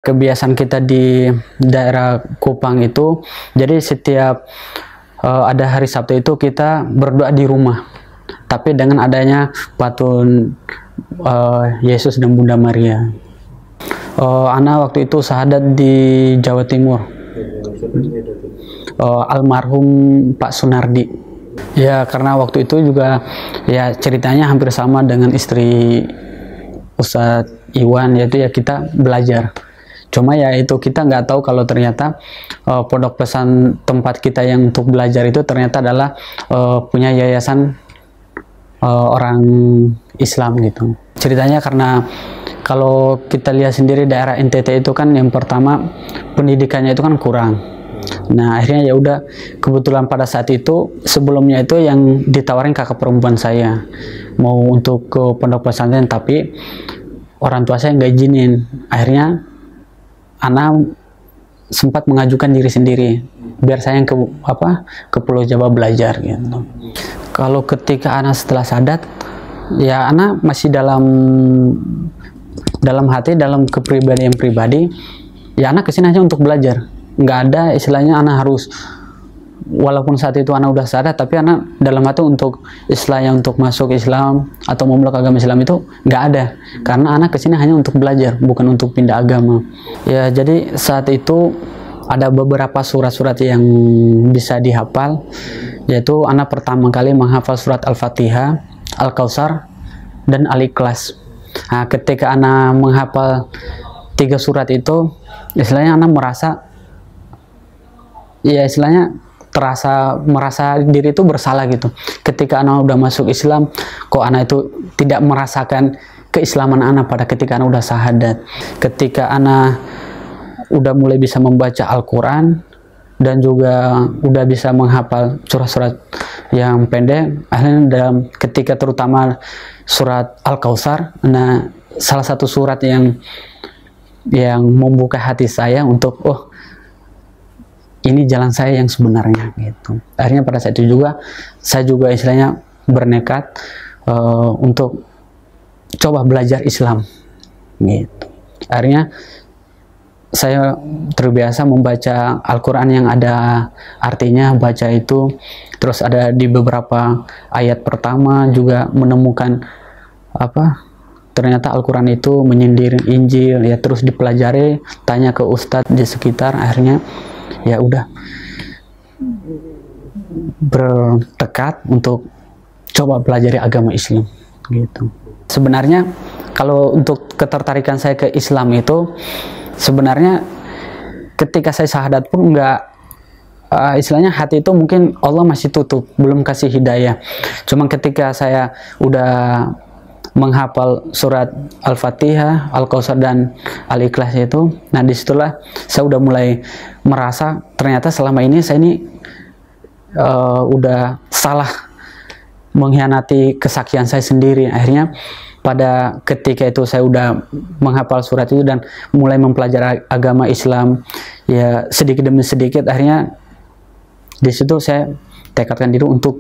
Kebiasaan kita di daerah Kupang itu, jadi setiap ada hari Sabtu itu kita berdoa di rumah. Tapi dengan adanya patung Yesus dan Bunda Maria. Ana waktu itu syahadat di Jawa Timur. Almarhum Pak Sunardi. Ya, karena waktu itu juga ya ceritanya hampir sama dengan istri Ustadz Iwan, yaitu ya kita belajar. Cuma ya itu kita nggak tahu kalau ternyata pondok pesan tempat kita yang untuk belajar itu ternyata adalah punya yayasan orang Islam gitu. Ceritanya karena kalau kita lihat sendiri daerah NTT itu kan yang pertama pendidikannya itu kan kurang. Nah akhirnya ya udah, kebetulan pada saat itu sebelumnya itu yang ditawarin kakak perempuan saya mau untuk ke pondok pesantren, tapi orang tua saya nggak izinin. Akhirnya Ana sempat mengajukan diri sendiri biar saya yang ke Pulau Jawa belajar gitu. Kalau ketika Ana setelah sadat, ya Ana masih dalam hati, dalam kepribadian pribadi, ya Ana kesini hanya untuk belajar. Nggak ada istilahnya Ana harus, walaupun saat itu Ana udah sadar, tapi Ana dalam hati untuk istilahnya untuk masuk Islam atau memeluk agama Islam itu nggak ada, karena Ana kesini hanya untuk belajar, bukan untuk pindah agama. Ya jadi saat itu ada beberapa surat-surat yang bisa dihafal, yaitu Ana pertama kali menghafal surat Al-Fatihah, Al-Kautsar, dan Al-Ikhlas. Nah, ketika Ana menghafal 3 surat itu, istilahnya Ana merasa, ya istilahnya merasa diri itu bersalah gitu. Ketika Ana udah masuk Islam, kok Ana itu tidak merasakan keislaman Ana pada ketika Ana udah syahadat. Ketika Ana udah mulai bisa membaca Al-Quran dan juga udah bisa menghafal surat-surat yang pendek, akhirnya ketika terutama surat Al-Kautsar, nah salah satu surat yang membuka hati saya untuk ini jalan saya yang sebenarnya gitu. Akhirnya pada saat itu juga saya juga istilahnya bernekat untuk coba belajar Islam gitu. Akhirnya saya terbiasa membaca Al-Quran yang ada artinya, baca itu, terus ada di beberapa ayat pertama juga menemukan ternyata Al-Quran itu menyindir Injil, ya terus dipelajari, tanya ke ustadz di sekitar, akhirnya ya udah bertekad untuk coba pelajari agama Islam gitu. Sebenarnya kalau untuk ketertarikan saya ke Islam itu, sebenarnya ketika saya syahadat pun istilahnya hati itu mungkin Allah masih tutup, belum kasih hidayah. Cuma ketika saya udah menghafal surat Al-Fatihah, Al-Kautsar, dan Al-Ikhlas itu, nah disitulah saya udah mulai merasa ternyata selama ini saya udah salah, mengkhianati kesaksian saya sendiri. Akhirnya pada ketika itu saya udah menghafal surat itu dan mulai mempelajari agama Islam ya sedikit demi sedikit, akhirnya di situ saya tekadkan diri untuk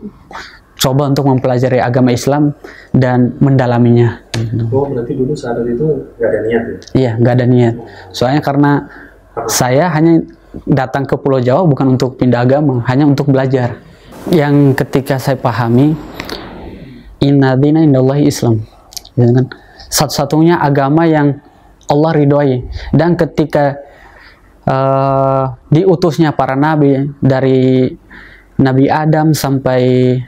coba untuk mempelajari agama Islam dan mendalaminya. Oh, berarti dulu saat itu nggak ada niat ya? Iya, nggak ada niat. Soalnya karena saya hanya datang ke Pulau Jawa bukan untuk pindah agama, hanya untuk belajar. Yang ketika saya pahami, inna dina indallahi Islam. Gitu kan? Satu-satunya agama yang Allah ridhoi. Dan ketika diutusnya para nabi dari Nabi Adam sampai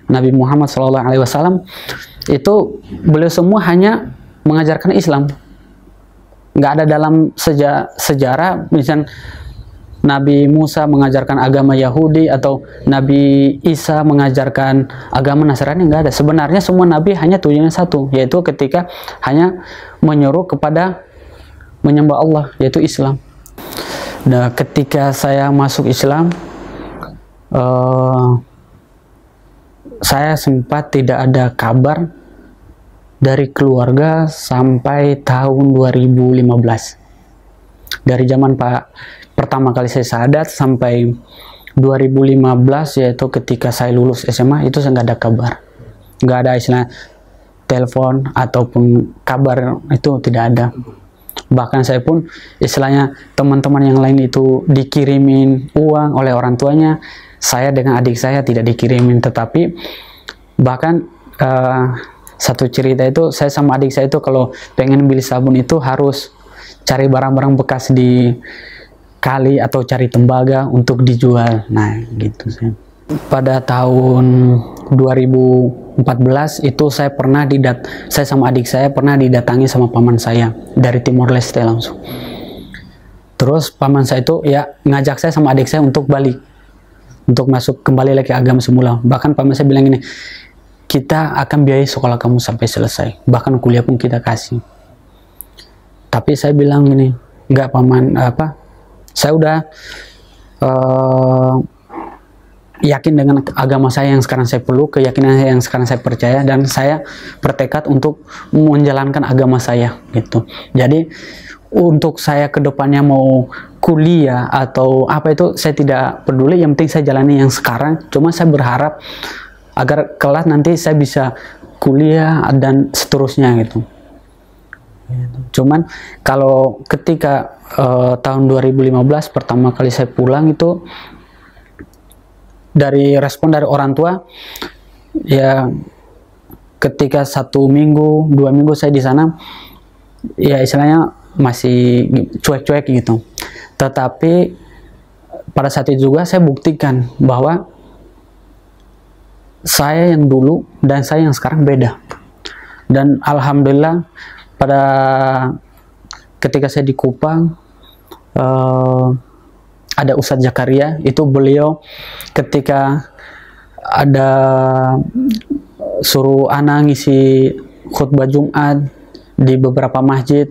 Nabi Muhammad SAW, itu beliau semua hanya mengajarkan Islam. Nggak ada dalam sejarah misalnya Nabi Musa mengajarkan agama Yahudi atau Nabi Isa mengajarkan agama Nasrani, nggak ada. Sebenarnya semua Nabi hanya tujuannya satu, yaitu ketika hanya menyuruh kepada menyembah Allah, yaitu Islam. Nah, ketika saya masuk Islam, saya sempat tidak ada kabar dari keluarga sampai tahun 2015. Dari zaman pertama kali saya syahadat sampai 2015, yaitu ketika saya lulus SMA, itu saya nggak ada kabar. Nggak ada istilah telepon ataupun kabar, itu tidak ada. Bahkan saya pun istilahnya teman-teman yang lain itu dikirimin uang oleh orang tuanya, saya dengan adik saya tidak dikirimin. Tetapi bahkan satu cerita itu, saya sama adik saya itu kalau pengen beli sabun itu harus cari barang-barang bekas di kali atau cari tembaga untuk dijual. Nah gitu sih. Pada tahun 2014 itu saya sama adik saya pernah didatangi sama paman saya dari Timor Leste langsung. Terus paman saya itu ya ngajak saya sama adik saya untuk balik, untuk masuk kembali lagi agama semula. Bahkan paman saya bilang gini, kita akan biayai sekolah kamu sampai selesai, bahkan kuliah pun kita kasih. Tapi saya bilang gini, enggak paman, saya udah yakin dengan agama saya yang sekarang saya peluk, keyakinan saya yang sekarang saya percaya, dan saya bertekad untuk menjalankan agama saya gitu. Jadi untuk saya kedepannya mau kuliah atau apa itu saya tidak peduli, yang penting saya jalani yang sekarang. Cuma saya berharap agar kelak nanti saya bisa kuliah dan seterusnya gitu. Cuman kalau ketika tahun 2015 pertama kali saya pulang itu, dari respon dari orang tua ya, ketika 1 minggu 2 minggu saya di sana ya istilahnya masih cuek-cuek gitu. Tetapi pada saat itu juga saya buktikan bahwa saya yang dulu dan saya yang sekarang beda. Dan alhamdulillah pada ketika saya di Kupang ada Ustadz Zakaria, itu beliau ketika ada suruh anak ngisi khutbah Jumat di beberapa masjid,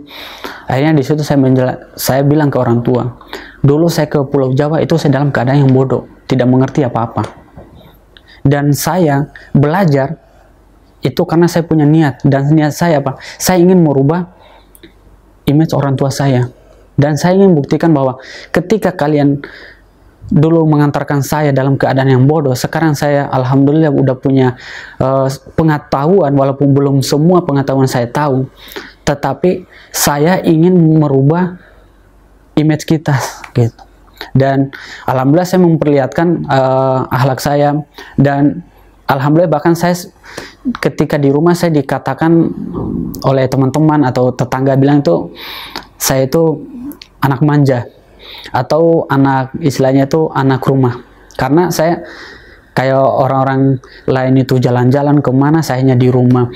akhirnya di situ saya bilang ke orang tua, dulu saya ke Pulau Jawa itu saya dalam keadaan yang bodoh, tidak mengerti apa-apa, dan saya belajar itu karena saya punya niat, dan niat saya apa? Saya ingin merubah image orang tua saya. Dan saya ingin buktikan bahwa ketika kalian dulu mengantarkan saya dalam keadaan yang bodoh, sekarang saya alhamdulillah udah punya pengetahuan, walaupun belum semua pengetahuan saya tahu, tetapi saya ingin merubah image kita gitu. Dan alhamdulillah saya memperlihatkan akhlak saya, dan alhamdulillah bahkan saya ketika di rumah saya dikatakan oleh teman-teman atau tetangga bilang itu saya itu anak manja, atau anak istilahnya itu anak rumah, karena saya kayak orang-orang lain itu jalan-jalan kemana, saya hanya di rumah.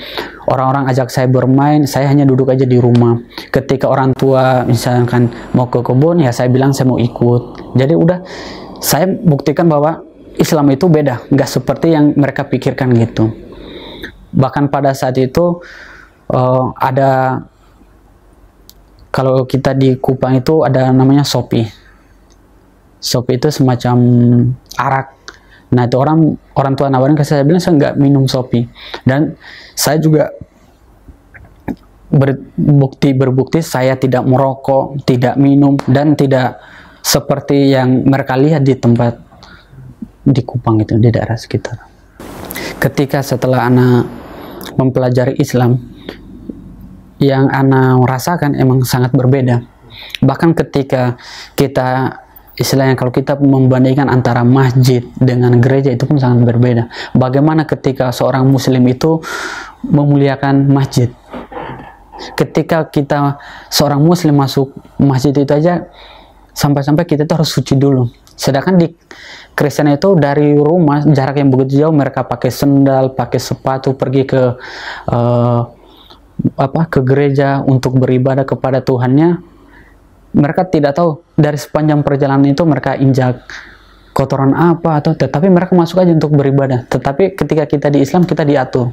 Orang-orang ajak saya bermain, saya hanya duduk aja di rumah. Ketika orang tua misalkan mau ke kebun, ya saya bilang saya mau ikut. Jadi udah saya buktikan bahwa Islam itu beda, nggak seperti yang mereka pikirkan gitu. Bahkan pada saat itu ada, kalau kita di Kupang itu ada namanya sopi. Sopi itu semacam arak. Nah itu orang tua nawarin ke saya bilang saya nggak minum sopi. Dan saya juga berbukti saya tidak merokok, tidak minum, dan tidak seperti yang mereka lihat di tempat di Kupang itu, di daerah sekitar. Ketika setelah anak mempelajari Islam, yang Ana rasakan emang sangat berbeda. Bahkan ketika kita istilahnya kalau kita membandingkan antara masjid dengan gereja, itu pun sangat berbeda. Bagaimana ketika seorang muslim itu memuliakan masjid, ketika kita seorang muslim masuk masjid itu aja sampai-sampai kita itu harus suci dulu. Sedangkan di Kristen itu dari rumah jarak yang begitu jauh, mereka pakai sendal, pakai sepatu pergi ke ke gereja untuk beribadah kepada Tuhannya. Mereka tidak tahu dari sepanjang perjalanan itu mereka injak kotoran apa atau, tetapi mereka masuk aja untuk beribadah. Tetapi ketika kita di Islam kita diatur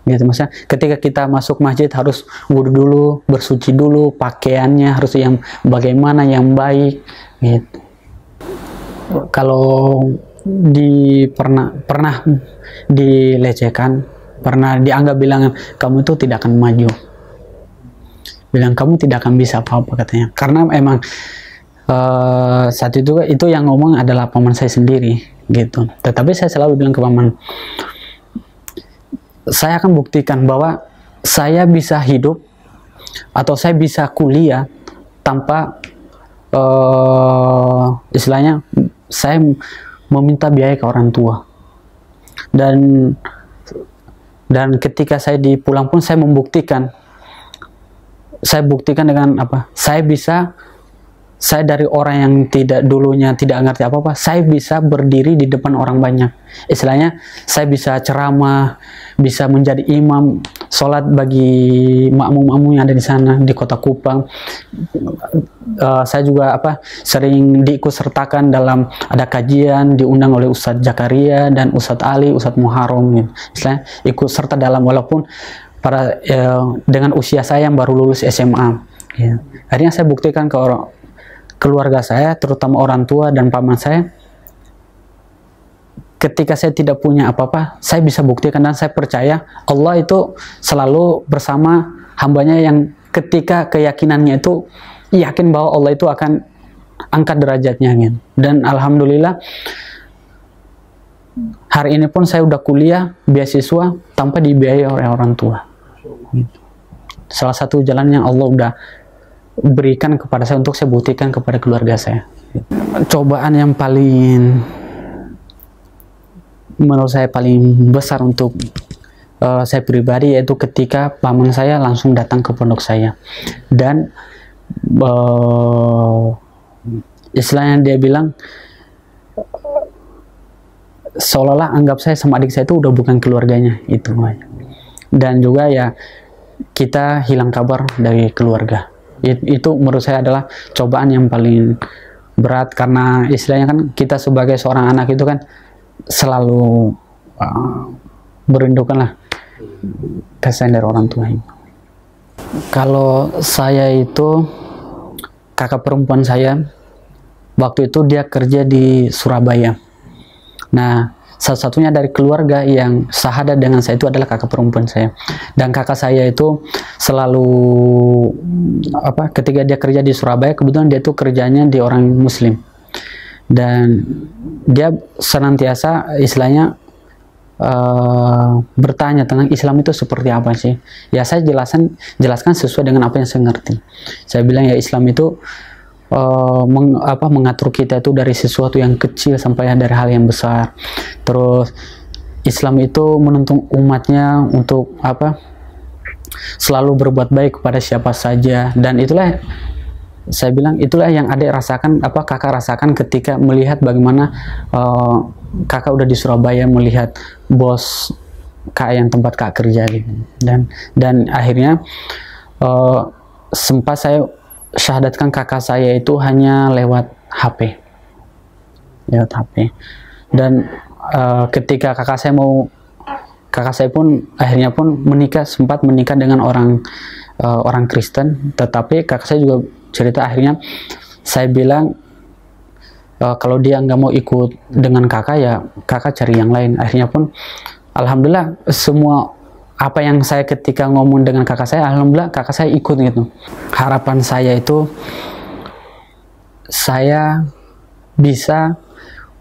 gitu, maksudnya ketika kita masuk masjid harus wudhu dulu, bersuci dulu, pakaiannya harus yang bagaimana, yang baik gitu. Kalau pernah dilecehkan, pernah dianggap bilang kamu itu tidak akan maju, bilang kamu tidak akan bisa apa-apa katanya, karena emang saat itu yang ngomong adalah paman saya sendiri gitu. Tetapi saya selalu bilang ke paman, saya akan buktikan bahwa saya bisa hidup atau saya bisa kuliah tanpa istilahnya saya meminta biaya ke orang tua. Dan ketika saya di pulang pun saya buktikan dengan apa? Saya dari orang yang dulunya tidak ngerti apa-apa, saya bisa berdiri di depan orang banyak. Istilahnya, saya bisa ceramah, bisa menjadi imam, sholat bagi makmum-makmum yang ada di sana, di kota Kupang. Saya juga sering diikut sertakan dalam ada kajian, diundang oleh Ustadz Jakaria dan Ustadz Ali, Ustadz Muharram. Gitu. Istilahnya, ikut serta dalam, walaupun dengan usia saya yang baru lulus SMA. Ya. Akhirnya saya buktikan ke keluarga saya, terutama orang tua dan paman saya, ketika saya tidak punya apa-apa, saya bisa buktikan dan saya percaya Allah itu selalu bersama hambanya yang ketika keyakinannya itu yakin bahwa Allah itu akan angkat derajatnya. Gitu. Dan alhamdulillah hari ini pun saya udah kuliah beasiswa tanpa dibiayai oleh orang tua. Gitu. Salah satu jalan yang Allah udah berikan kepada saya untuk saya buktikan kepada keluarga saya. Cobaan yang menurut saya paling besar untuk saya pribadi yaitu ketika paman saya langsung datang ke pondok saya dan istilahnya dia bilang seolah-olah anggap saya sama adik saya itu udah bukan keluarganya itu. Dan juga ya kita hilang kabar dari keluarga. Itu menurut saya adalah cobaan yang paling berat, karena istilahnya kan kita sebagai seorang anak itu kan selalu merindukanlah kasih dari orang tua. Kalau saya itu kakak perempuan saya waktu itu dia kerja di Surabaya. Nah, satu-satunya dari keluarga yang sahadat dengan saya itu adalah kakak perempuan saya. Dan kakak saya itu selalu ketika dia kerja di Surabaya, kebetulan dia itu kerjanya di orang Muslim. Dan dia senantiasa istilahnya bertanya tentang Islam itu seperti apa sih. Ya saya jelaskan sesuai dengan apa yang saya ngerti. Saya bilang ya Islam itu mengatur kita itu dari sesuatu yang kecil sampai dari hal yang besar. Terus Islam itu menuntun umatnya untuk selalu berbuat baik kepada siapa saja, dan itulah saya bilang itulah yang adik rasakan, kakak rasakan ketika melihat bagaimana kakak udah di Surabaya melihat bos kak yang tempat kak kerja gitu. Dan akhirnya sempat saya syahadatkan kakak saya itu hanya lewat HP. Dan ketika kakak saya pun akhirnya pun sempat menikah dengan orang Kristen, tetapi kakak saya juga cerita akhirnya saya bilang kalau dia nggak mau ikut dengan kakak ya kakak cari yang lain. Akhirnya pun alhamdulillah semua apa yang saya ketika ngomong dengan kakak saya, alhamdulillah kakak saya ikut gitu. Harapan saya itu saya bisa,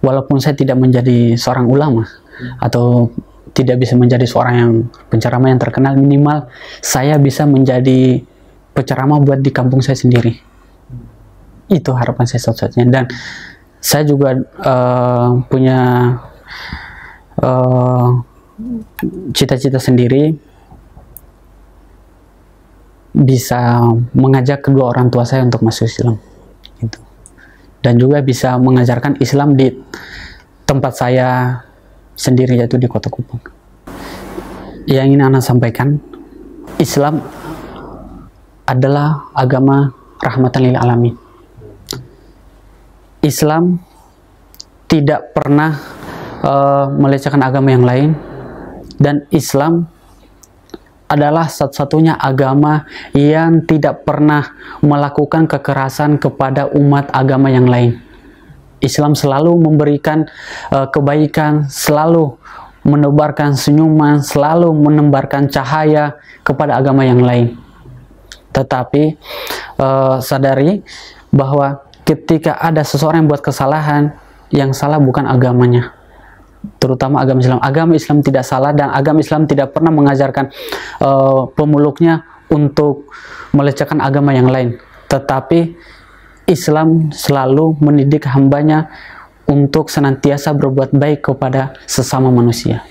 walaupun saya tidak menjadi seorang ulama atau tidak bisa menjadi seorang yang penceramah yang terkenal, minimal saya bisa menjadi penceramah buat di kampung saya sendiri. Itu harapan saya satu-satunya. Dan saya juga punya cita-cita sendiri bisa mengajak kedua orang tua saya untuk masuk Islam gitu. Dan juga bisa mengajarkan Islam di tempat saya sendiri, yaitu di kota Kupang. Yang ingin Ana sampaikan, Islam adalah agama rahmatan lil alamin. Islam tidak pernah melecehkan agama yang lain, dan Islam adalah satu-satunya agama yang tidak pernah melakukan kekerasan kepada umat agama yang lain. Islam selalu memberikan kebaikan, selalu menebarkan senyuman, selalu menebarkan cahaya kepada agama yang lain. Tetapi sadari bahwa ketika ada seseorang yang buat kesalahan, yang salah bukan agamanya, terutama agama Islam. Agama Islam tidak salah, dan agama Islam tidak pernah mengajarkan pemeluknya untuk melecehkan agama yang lain. tetapi Islam selalu mendidik hambanya untuk senantiasa berbuat baik kepada sesama manusia.